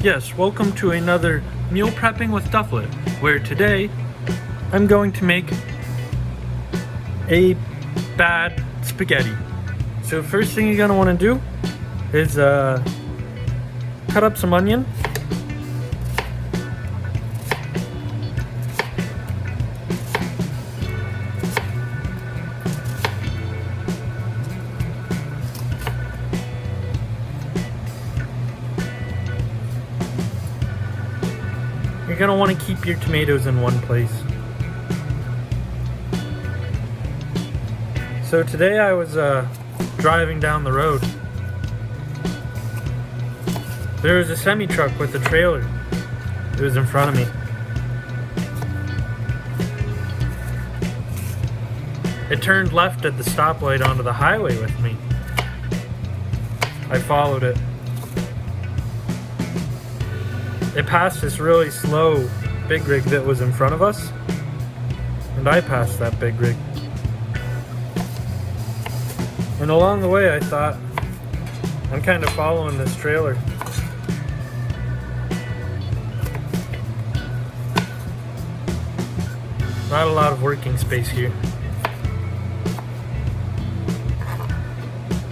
Yes, welcome to another meal prepping with Dufflet, where today I'm going to make a bad spaghetti. So first thing you're gonna want to do is cut up some onion. You're gonna want to keep your tomatoes in one place. So today I was driving down the road. There was a semi-truck with a trailer. It was in front of me. It turned left at the stoplight onto the highway with me. I followed it. It passed this really slow big rig that was in front of us, and I passed that big rig. And along the way I thought, I'm kind of following this trailer. Not a lot of working space here.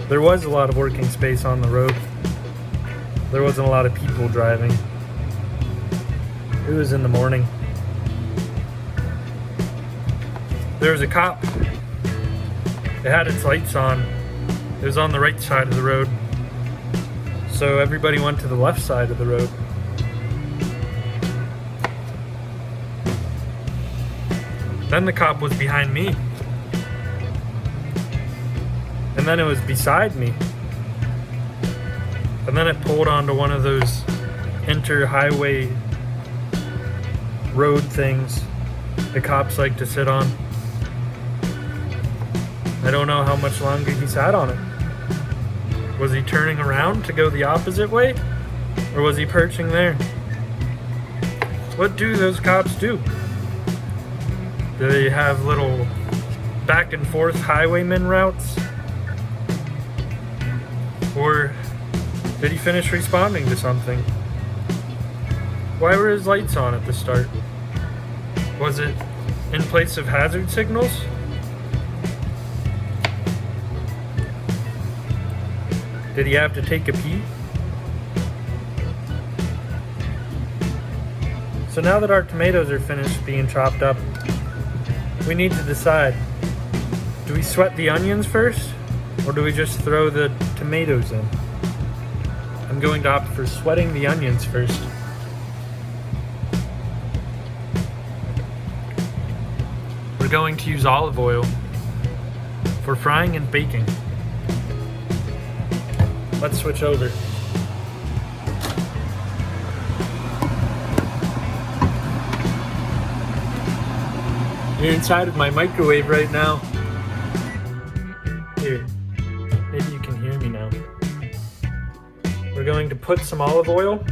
There was a lot of working space on the road. There wasn't a lot of people driving. It was in the morning. There was a cop. It had its lights on. It was on the right side of the road. So everybody went to the left side of the road. Then the cop was behind me. And then it was beside me. And then it pulled onto one of those inter-highway road things the cops like to sit on. I don't know how much longer he sat on it. Was he turning around to go the opposite way? Or was he perching there? What do those cops do? Do they have little back and forth highwayman routes? Or did he finish responding to something? Why were his lights on at the start? Was it in place of hazard signals? Did he have to take a pee? So now that our tomatoes are finished being chopped up, we need to decide, do we sweat the onions first, or do we just throw the tomatoes in? I'm going to opt for sweating the onions first. We're going to use olive oil for frying and baking. Let's switch over. You're inside of my microwave right now. Here, maybe you can hear me now. We're going to put some olive oil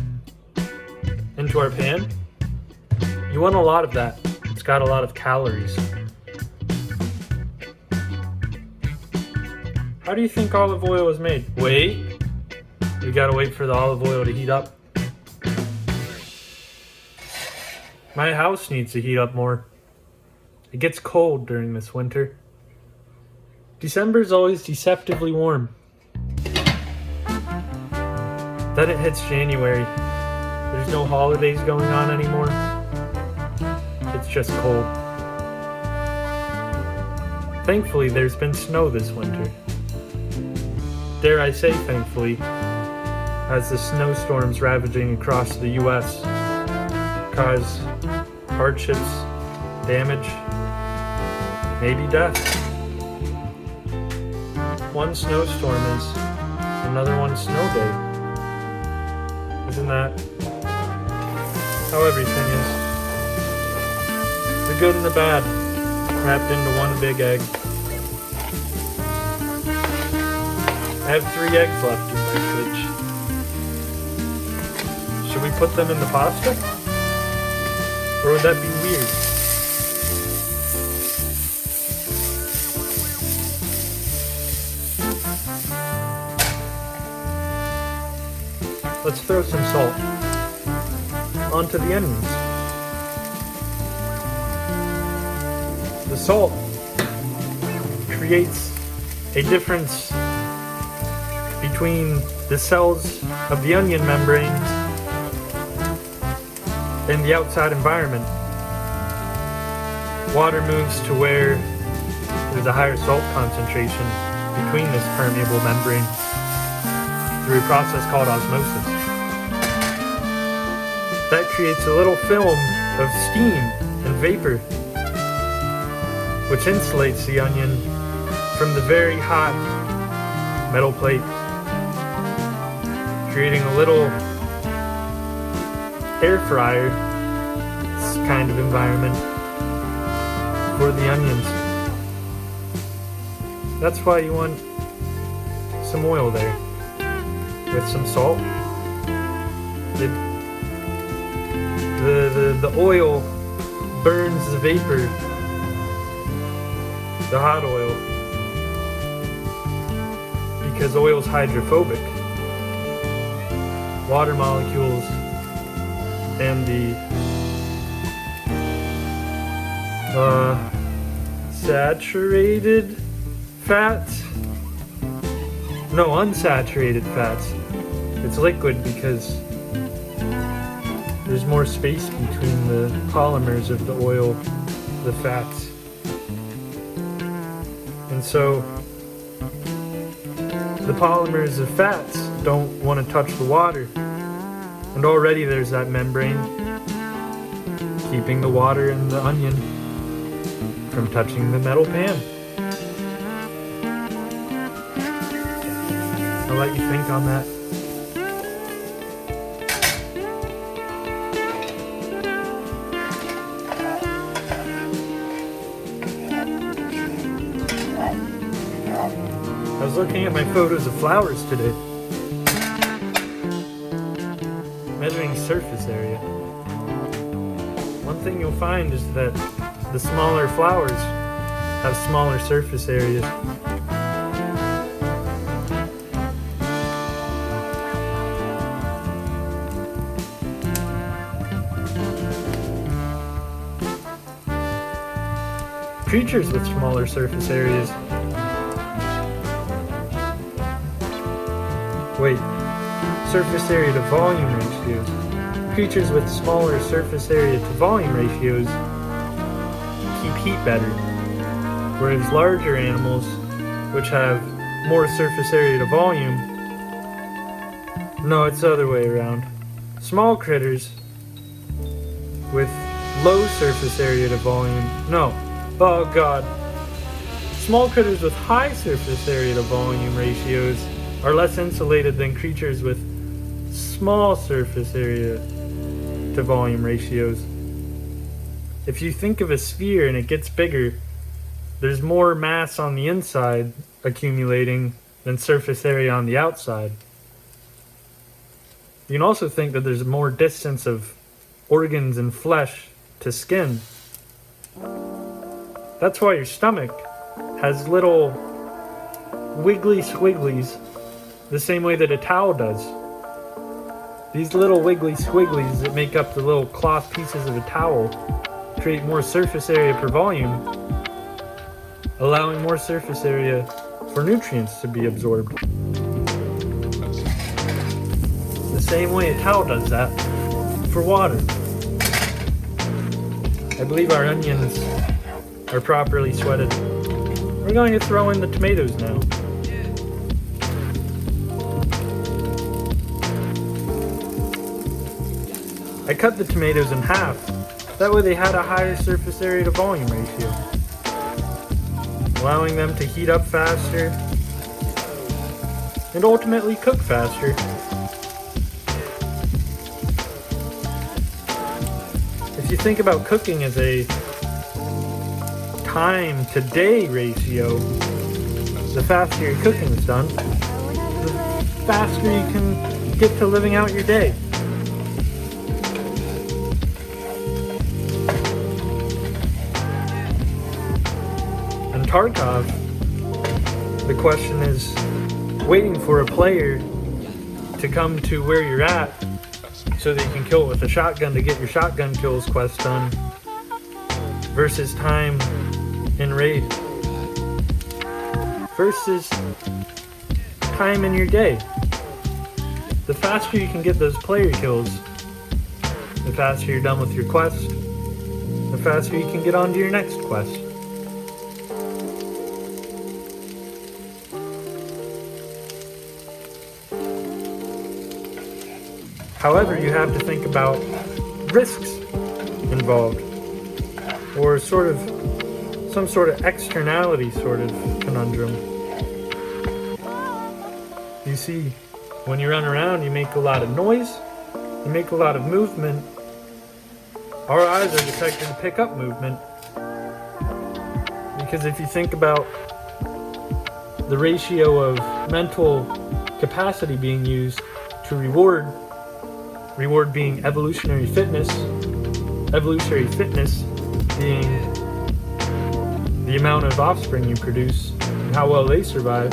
into our pan. You want a lot of that. It's got a lot of calories. How do you think olive oil is made? Wait. We gotta wait for the olive oil to heat up. My house needs to heat up more. It gets cold during this winter. December is always deceptively warm. Then it hits January. There's no holidays going on anymore. It's just cold. Thankfully, there's been snow this winter. Dare I say thankfully, as the snowstorms ravaging across the US cause hardships, damage, maybe death. One snowstorm is another one snow day. Isn't that how everything is? The good and the bad wrapped into one big egg. I have 3 eggs left in my fridge. Should we put them in the pasta? Or would that be weird? let's throw some salt onto the onions. The salt creates a difference between the cells of the onion membranes and the outside environment. Water moves to where there's a higher salt concentration between this permeable membrane through a process called osmosis. That creates a little film of steam and vapor, which insulates the onion from the very hot metal plate, creating a little air fryer kind of environment for the onions. That's why you want some oil there with some salt. The oil burns the vapor, the hot oil, because oil is hydrophobic. Water molecules and the saturated fats, no, unsaturated fats. It's liquid because there's more space between the polymers of the oil, the fats. And so the polymers of fats don't want to touch the water. And already there's that membrane keeping the water and the onion from touching the metal pan. I'll let you think on that. I was looking at my photos of flowers today, measuring surface area. One thing you'll find is that the smaller flowers have smaller surface areas. Creatures with smaller surface areas. Wait, surface area to volume ratios. Creatures with smaller surface area to volume ratios keep heat better, whereas larger animals, which have more surface area to volume, no, it's the other way around. Small critters with low surface area to volume, no, oh god. Small critters with high surface area to volume ratios are less insulated than creatures with small surface area to volume ratios. If you think of a sphere and it gets bigger, there's more mass on the inside accumulating than surface area on the outside. You can also think that there's more distance of organs and flesh to skin. That's why your stomach has little wiggly squigglies the same way that a towel does. These little wiggly squigglies that make up the little cloth pieces of a towel create more surface area per volume, allowing more surface area for nutrients to be absorbed. The same way a towel does that for water. I believe our onions are properly sweated. We're going to throw in the tomatoes now. I cut the tomatoes in half, that way they had a higher surface area to volume ratio, allowing them to heat up faster and ultimately cook faster. If you think about cooking as a time to day ratio, the faster your cooking is done, the faster you can get to living out your day. Tarkov, the question is waiting for a player to come to where you're at so that you can kill it with a shotgun to get your shotgun kills quest done versus time in raid versus time in your day. The faster you can get those player kills, the faster you're done with your quest, the faster you can get on to your next quest. However, you have to think about risks involved, or some sort of externality sort of conundrum. You see, when you run around, you make a lot of noise, you make a lot of movement. Our eyes are detected to pick up movement. Because if you think about the ratio of mental capacity being used to reward being evolutionary fitness being the amount of offspring you produce and how well they survive,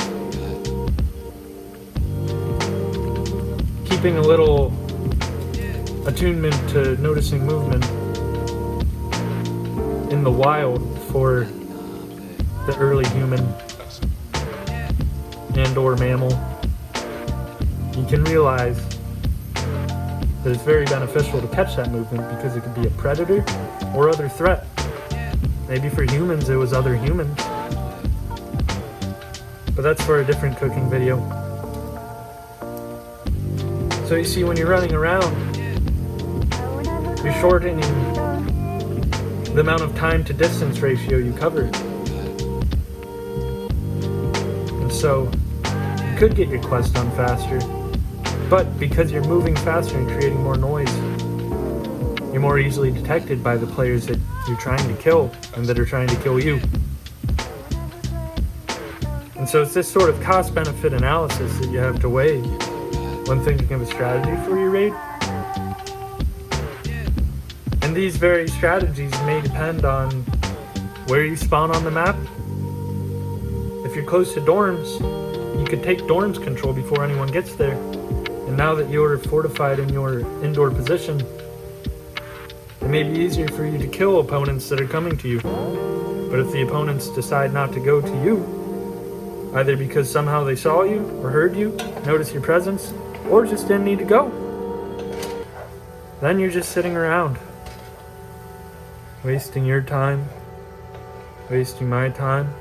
keeping a little attunement to noticing movement in the wild for the early human and or mammal, you can realize that it's very beneficial to catch that movement because it could be a predator or other threat. Maybe for humans it was other humans, but that's for a different cooking video. So you see, when you're running around, you're shortening the amount of time to distance ratio you cover. And so you could get your quest done faster, but because you're moving faster and creating more noise, you're more easily detected by the players that you're trying to kill and that are trying to kill you. And so it's this sort of cost-benefit analysis that you have to weigh when thinking of a strategy for your raid. And these very strategies may depend on where you spawn on the map. If you're close to dorms, you could take dorms control before anyone gets there. And now that you're fortified in your indoor position, it may be easier for you to kill opponents that are coming to you. But if the opponents decide not to go to you, either because somehow they saw you or heard you, noticed your presence, or just didn't need to go, then you're just sitting around, wasting your time, wasting my time.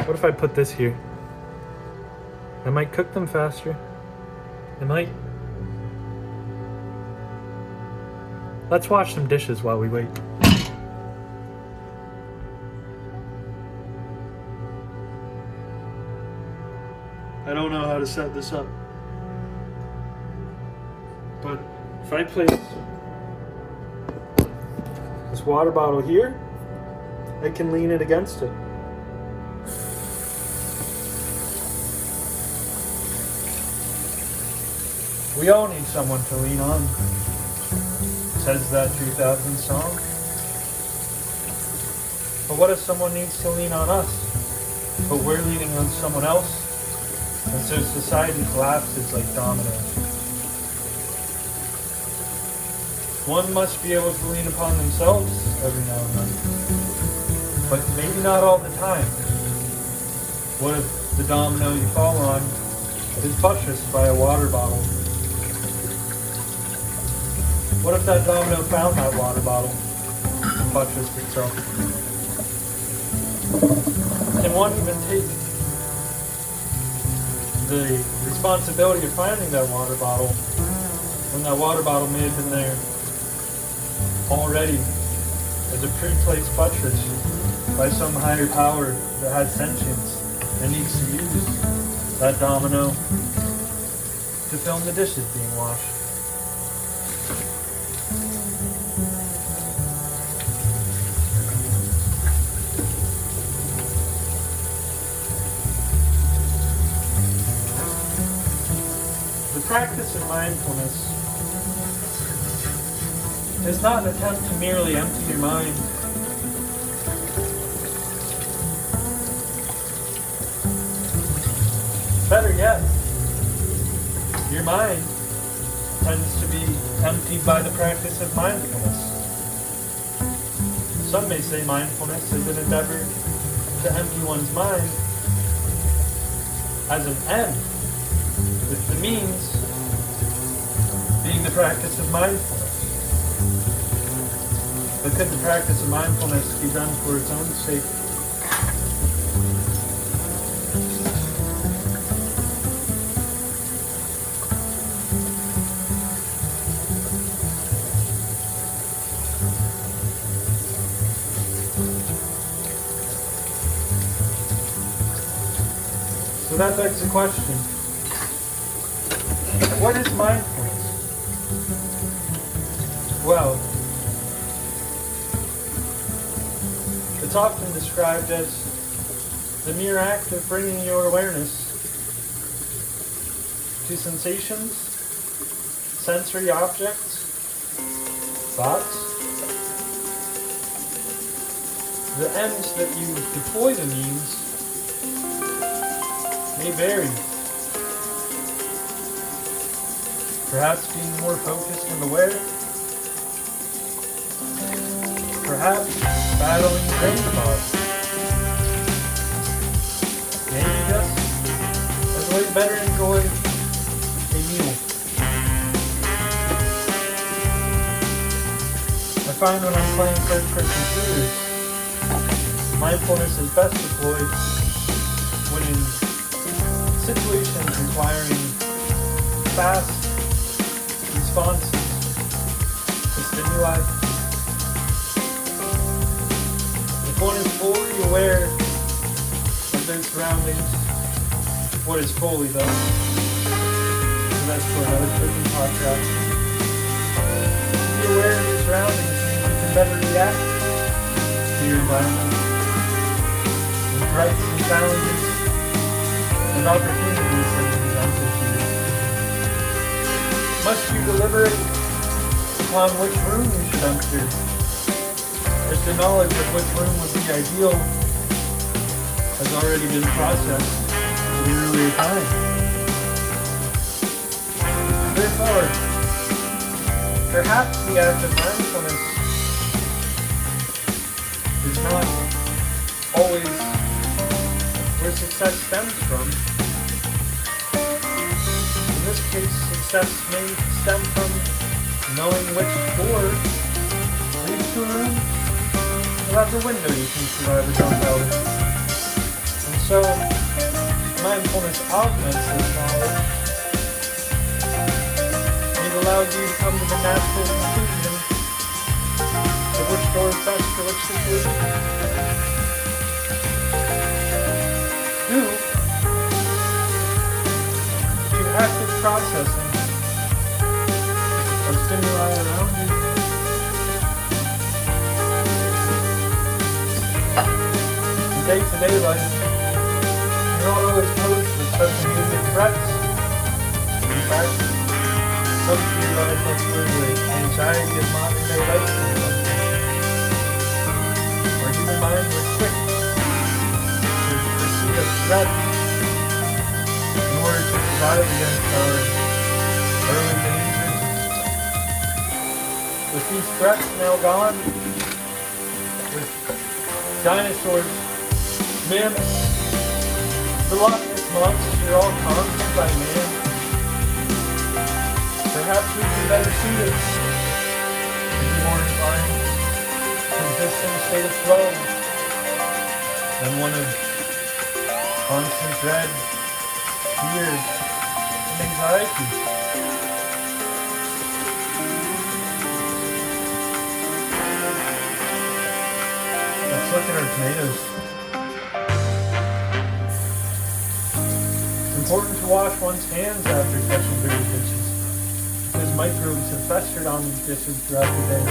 What if I put this here? I might cook them faster. It might. Let's wash some dishes while we wait. I don't know how to set this up, but if I place this water bottle here, I can lean it against it. We all need someone to lean on, says that 2000 song. But what if someone needs to lean on us, but we're leaning on someone else, and so society collapses like dominoes? One must be able to lean upon themselves every now and then, but maybe not all the time. What if the domino you fall on is buttressed by a water bottle? What if that domino found that water bottle and buttressed itself? Can one even take the responsibility of finding that water bottle when that water bottle may have been there already as a pre-placed buttress by some higher power that has sentience and needs to use that domino to film the dishes being washed? The practice of mindfulness is not an attempt to merely empty your mind. Better yet, your mind tends to be emptied by the practice of mindfulness. Some may say mindfulness is an endeavor to empty one's mind as an end, with the means being the practice of mindfulness. But could the practice of mindfulness be done for its own sake? So that begs the question, what is mindfulness? Well, it's often described as the mere act of bringing your awareness to sensations, sensory objects, thoughts. The ends that you deploy the means may vary. Perhaps being more focused and aware. Perhaps battling brain fog. Maybe just as a way to better enjoy a meal. I find when I'm playing first-person shooters, mindfulness is best deployed when in situations requiring fast responses to stimuli. If one is fully aware of their surroundings, what is fully though? So that's for another cooking podcast. To be aware of your surroundings means you can better react to your environment, and threats and challenges and opportunities that are presented to you. Must you deliberate upon which room you should enter, as the knowledge of which room would be ideal has already been processed at an earlier time. Therefore, perhaps the act of mindfulness is not always where success stems from. In this case, success may stem from knowing which door leads to a room, or out the window you can survive a jump out. And so, mindfulness augments this knowledge. It allows you to come to the natural conclusion of which door is best for which situation. Due to active processing of stimuli around you. In day-to-day life, you're not always posed with such immediate threats. In fact, some of your life must live with anxiety of modern-day life. Our human minds are quick a threat in order to survive against our early dangers. With these threats now gone, with dinosaurs, mammoths, the Loch Ness Monster all conquered by man, perhaps we'd be better suited to be more inclined to exist in a state of flow than one of constant dread, fear, and anxiety. Let's look at our tomatoes. It's important to wash one's hands after touching dirty dishes, because microbes have festered on these dishes throughout the day.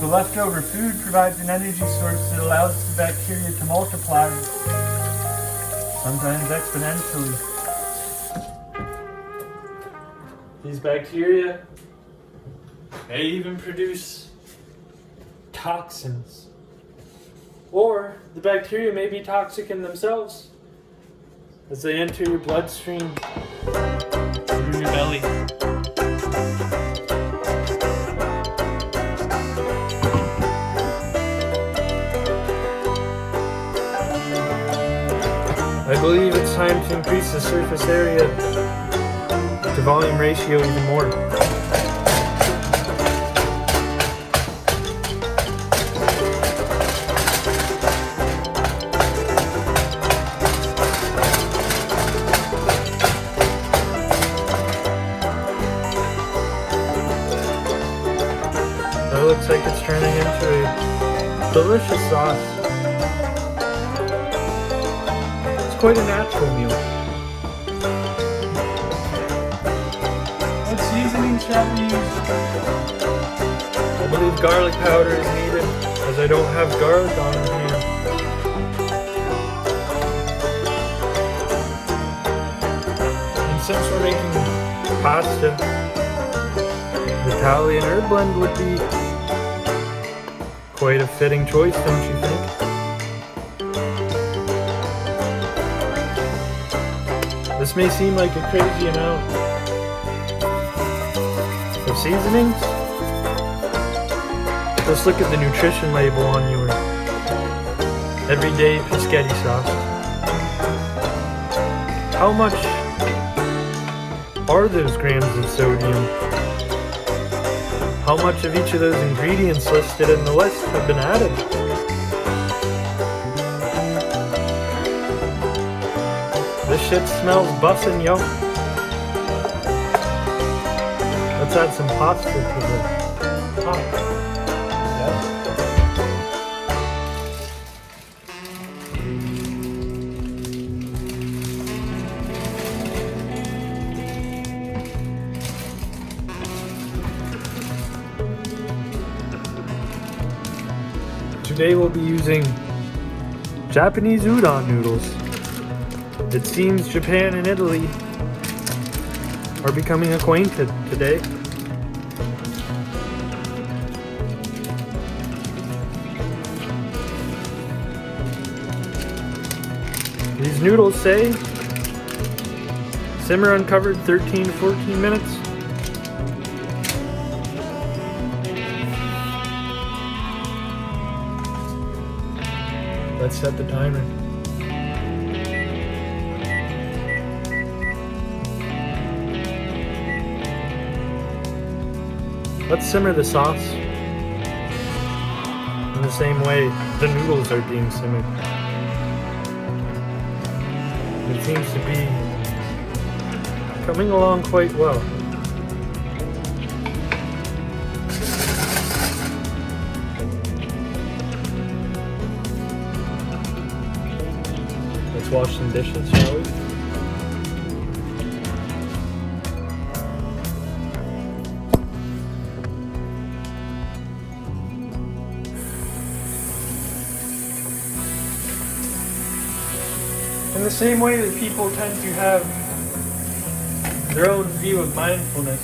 The leftover food provides an energy source that allows the bacteria to multiply, sometimes exponentially. These bacteria may even produce toxins. Or the bacteria may be toxic in themselves as they enter your bloodstream through your belly. I believe it's time to increase the surface area to volume ratio even more. That looks like it's turning into a delicious sauce. Quite a natural meal. What seasoning shall we use? I believe garlic powder is needed, as I don't have garlic on here. And since we're making pasta, Italian herb blend would be quite a fitting choice, don't you think? This may seem like a crazy amount of seasonings. Let's look at the nutrition label on your everyday Pischetti sauce. How much are those grams of sodium? How much of each of those ingredients listed in the list have been added? This shit smells bussin', yo. Let's add some pasta to the top. Yeah. Today we'll be using Japanese udon noodles. It seems Japan and Italy are becoming acquainted today. These noodles say simmer uncovered 13 to 14 minutes. Let's set the timer. Let's simmer the sauce in the same way the noodles are being simmered. It seems to be coming along quite well. Let's wash some dishes, shall we? In the same way that people tend to have their own view of mindfulness,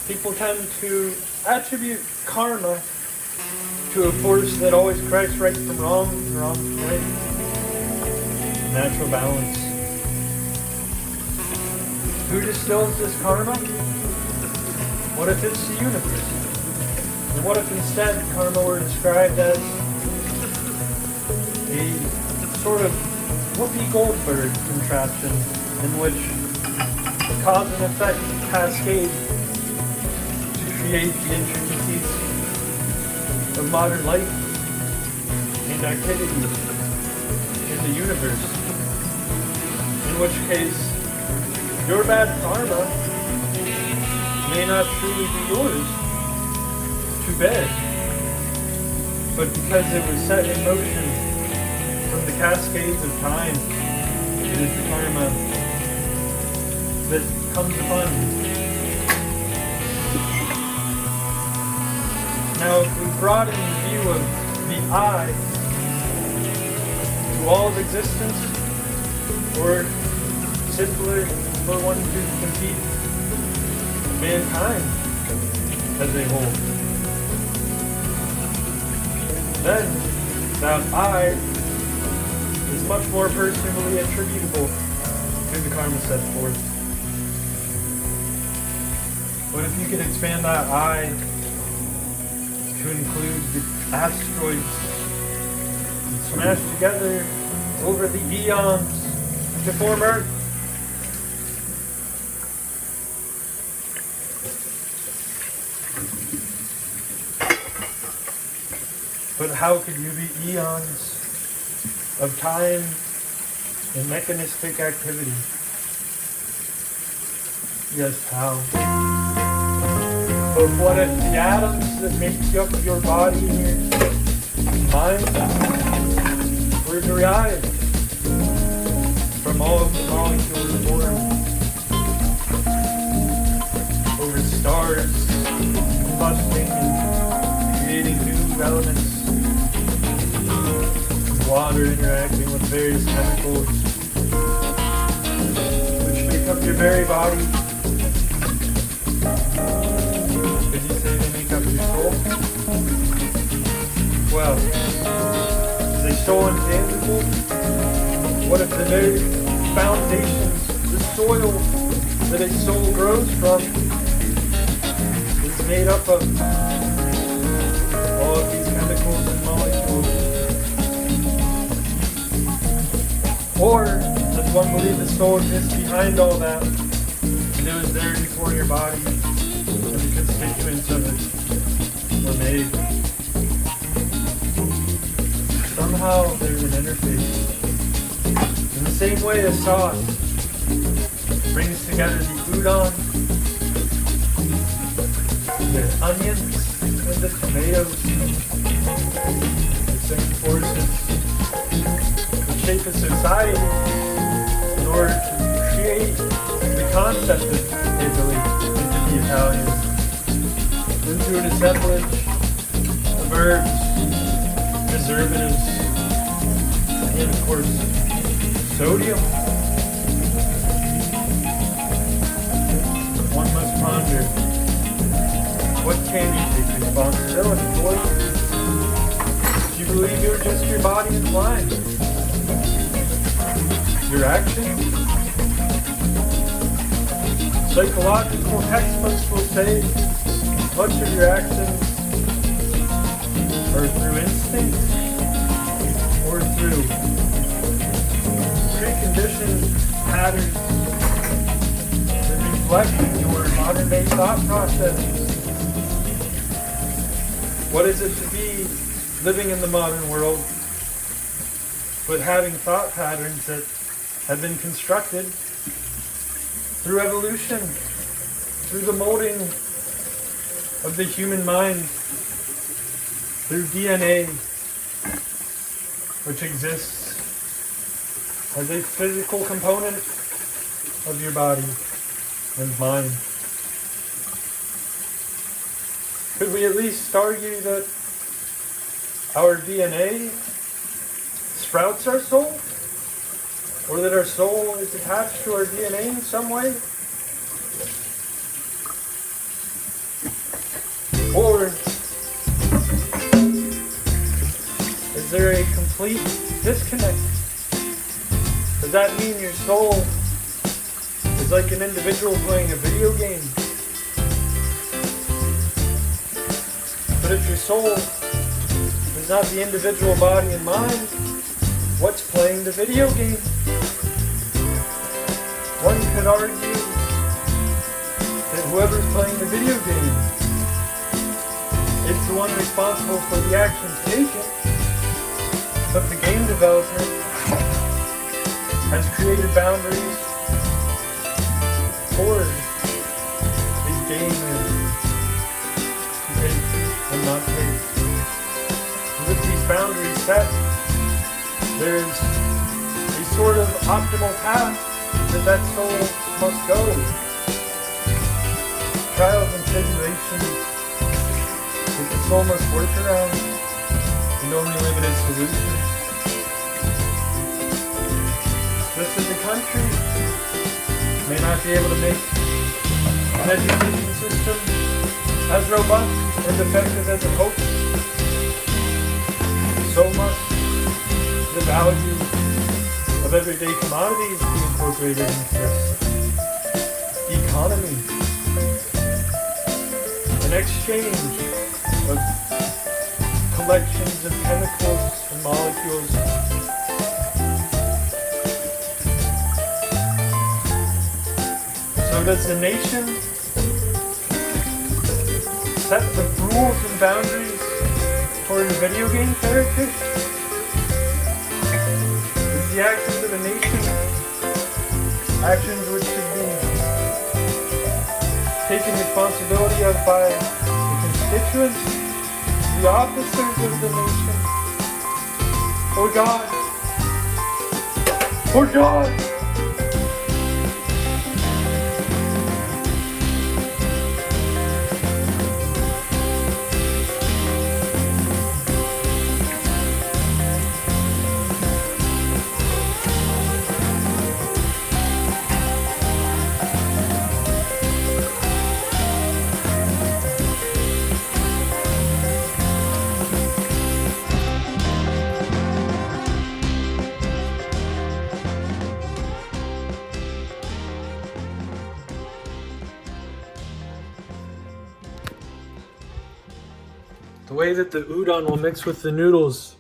people tend to attribute karma to a force that always corrects right from wrong and wrong from right. Natural balance. Who distills this karma? What if it's the universe? And what if instead karma were described as a sort of Whoopi Goldberg contraption in which the cause and effect cascade to create the intricacies of modern life and activity in the universe. In which case, your bad karma may not truly be yours to bear, but because it was set in motion from the cascades of time, it is the karma that comes upon you. Now, if we broaden the view of the I to all of existence, or simpler for one to compete mankind, as a whole. Then, that I is much more personally attributable to the karma set forth. But if you could expand that I to include the asteroids smashed together over the eons to form Earth, but how could you be eons of time and mechanistic activity? Yes, how? But what if the atoms that make up your body and your mind were derived from all of the molecules born over stars, combusting and creating new elements, water interacting with various chemicals which make up your very body? Could you say they make up your soul? Well, is a soul intangible? What if the very foundations, the soil that a soul grows from, is made up of all of these chemicals and molecules? Or does one believe the soul exists behind all that, and it was there before your body, and the constituents of it were made? Somehow there's an interface. In the same way a sauce brings together the udon, the onions, and the tomatoes, the same forces shape a society in order to create the concept of Italy into the Italians, into an assemblage of herbs, preservatives, and of course, sodium. One must ponder, what can you take responsibility for? Do you believe you're just your body and mind? Your actions? Psychological textbooks will say much of your actions are through instinct or through preconditioned patterns that reflect your modern day thought processes. What is it to be living in the modern world but having thought patterns that have been constructed through evolution, through the molding of the human mind, through DNA, which exists as a physical component of your body and mind? Could we at least argue that our DNA sprouts our soul? Or that our soul is attached to our DNA in some way? Or is there a complete disconnect? Does that mean your soul is like an individual playing a video game? But if your soul is not the individual body and mind, what's playing the video game? One could argue that whoever's playing the video game is the one responsible for the actions taken, but the game developer has created boundaries for the game to take and not take. And with these boundaries set, there's a sort of optimal path that soul must go. Trials and tribulations that the soul must work around, and only limited solutions. Just as the country may not be able to make an education system as robust and effective as it hoped, so must the value of everyday commodities be incorporated into this economy. An exchange of collections of chemicals and molecules so does the nation set the rules and boundaries for a video game character? Is the actions of a nation actions which should be taken responsibility of by the constituents, the officers of the nation? Or God? Or God? The way that the udon will mix with the noodles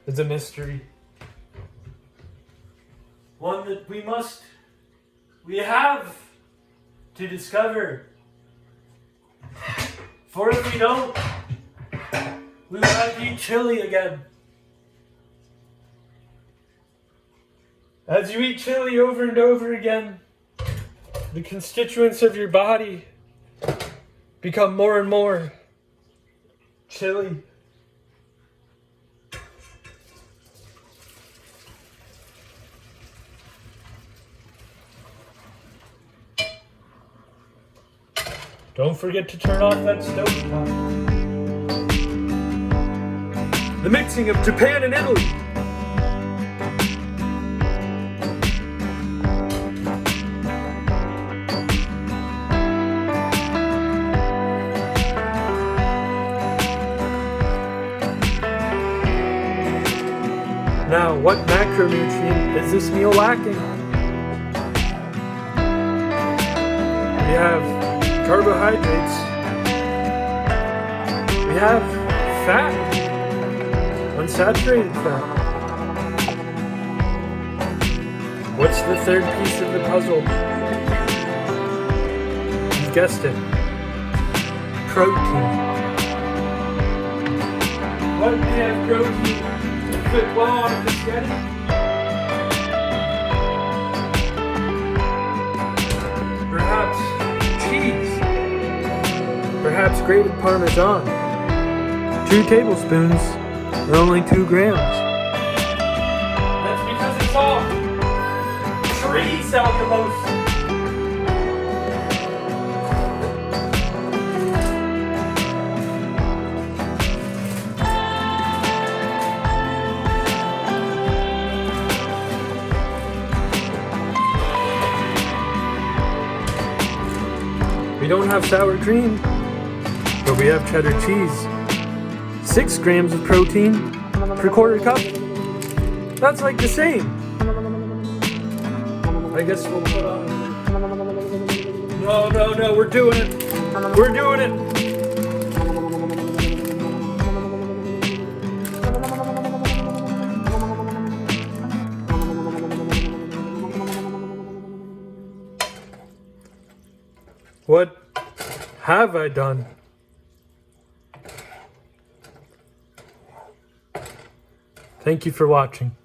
is a mystery. One that we have to discover. For if we don't, we will have to eat chili again. As you eat chili over and over again, the constituents of your body become more and more chili. Don't forget to turn off that stove top. The mixing of Japan and Italy. Now, what macronutrient is this meal lacking? We have carbohydrates. We have fat, unsaturated fat. What's the third piece of the puzzle? You've guessed it. Protein. What do we have protein? Fit well on a spaghetti? Perhaps cheese. Perhaps grated Parmesan. 2 tablespoons or only 2 grams. That's because it's all tree cellulose. We don't have sour cream, but we have cheddar cheese. 6 grams of protein per quarter cup. That's like the same. I guess we'll put on... No, we're doing it. We're doing it. What have I done? Thank you for watching.